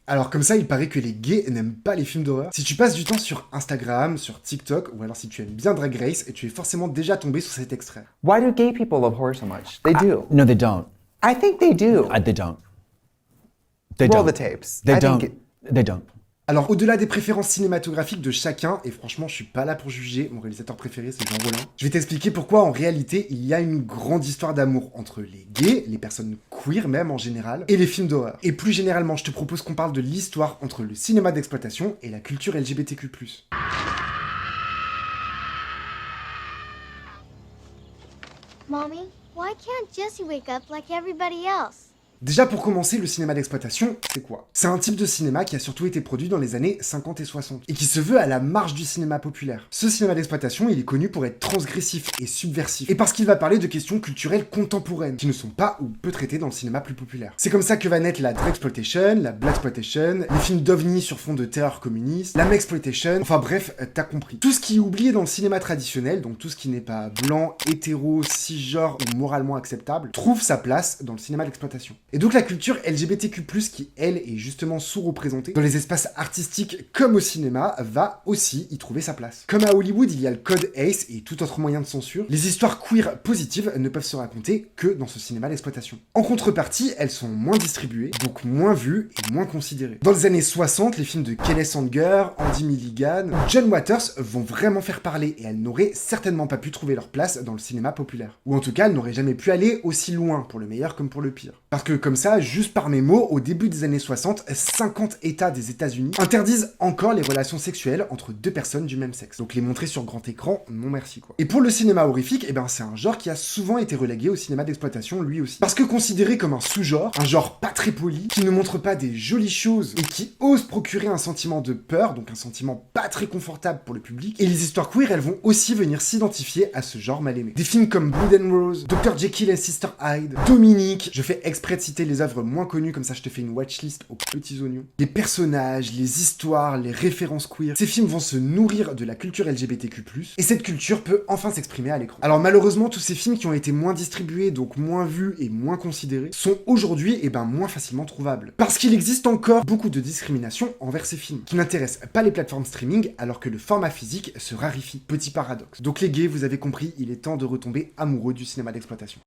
Alors comme ça, il paraît que les gays n'aiment pas les films d'horreur. Si tu passes du temps sur Instagram, sur TikTok, ou alors si tu aimes bien Drag Race, tu es forcément déjà tombé sur cet extrait. Why do gay people love horror so much? They do. No, they don't. I think they do. They don't. They Roll don't. the tapes. They I don't. think They don't. Alors au-delà des préférences cinématographiques de chacun, et franchement je suis pas là pour juger, mon réalisateur préféré c'est Jean Rollin, je vais t'expliquer pourquoi en réalité il y a une grande histoire d'amour entre les gays, les personnes queer même en général, et les films d'horreur. Et plus généralement je te propose qu'on parle de l'histoire entre le cinéma d'exploitation et la culture LGBTQ+. Mommy, why can't Jesse wake up like everybody else? Déjà pour commencer, le cinéma d'exploitation, c'est quoi? C'est un type de cinéma qui a surtout été produit dans les années 50 et 60, et qui se veut à la marge du cinéma populaire. Ce cinéma d'exploitation, il est connu pour être transgressif et subversif, et parce qu'il va parler de questions culturelles contemporaines, qui ne sont pas ou peu traitées dans le cinéma plus populaire. C'est comme ça que va naître la Dragsploitation, la Blaxploitation, les films d'ovnis sur fond de terreur communiste, la Mexploitation, enfin bref, t'as compris. Tout ce qui est oublié dans le cinéma traditionnel, donc tout ce qui n'est pas blanc, hétéro, cisgenre ou moralement acceptable, trouve sa place dans le cinéma d'exploitation. Et donc la culture LGBTQ+, qui elle est justement sous-représentée dans les espaces artistiques comme au cinéma, va aussi y trouver sa place. Comme à Hollywood, il y a le code ACE et tout autre moyen de censure, les histoires queer positives ne peuvent se raconter que dans ce cinéma d'exploitation. En contrepartie, elles sont moins distribuées, donc moins vues et moins considérées. Dans les années 60, les films de Kenneth Anger, Andy Milligan, John Waters vont vraiment faire parler et elles n'auraient certainement pas pu trouver leur place dans le cinéma populaire. Ou en tout cas, elles n'auraient jamais pu aller aussi loin, pour le meilleur comme pour le pire. Parce que comme ça, juste par mes mots, au début des années 60, 50 États des États-Unis interdisent encore les relations sexuelles entre deux personnes du même sexe. Donc les montrer sur grand écran, non merci quoi. Et pour le cinéma horrifique, eh ben c'est un genre qui a souvent été relégué au cinéma d'exploitation lui aussi. Parce que considéré comme un sous-genre, un genre pas très poli, qui ne montre pas des jolies choses et qui ose procurer un sentiment de peur, donc un sentiment pas très confortable pour le public, et les histoires queer, elles vont aussi venir s'identifier à ce genre mal aimé. Des films comme Blood and Rose, Dr. Jekyll and Sister Hyde, Dominique, je fais exprès de citer les œuvres moins connues, comme ça je te fais une watchlist aux petits oignons. Les personnages, les histoires, les références queer, ces films vont se nourrir de la culture LGBTQ+, et cette culture peut enfin s'exprimer à l'écran. Alors malheureusement, tous ces films qui ont été moins distribués, donc moins vus et moins considérés, sont aujourd'hui moins facilement trouvables. Parce qu'il existe encore beaucoup de discrimination envers ces films, qui n'intéressent pas les plateformes streaming, alors que le format physique se raréfie. Petit paradoxe. Donc les gays, vous avez compris, il est temps de retomber amoureux du cinéma d'exploitation.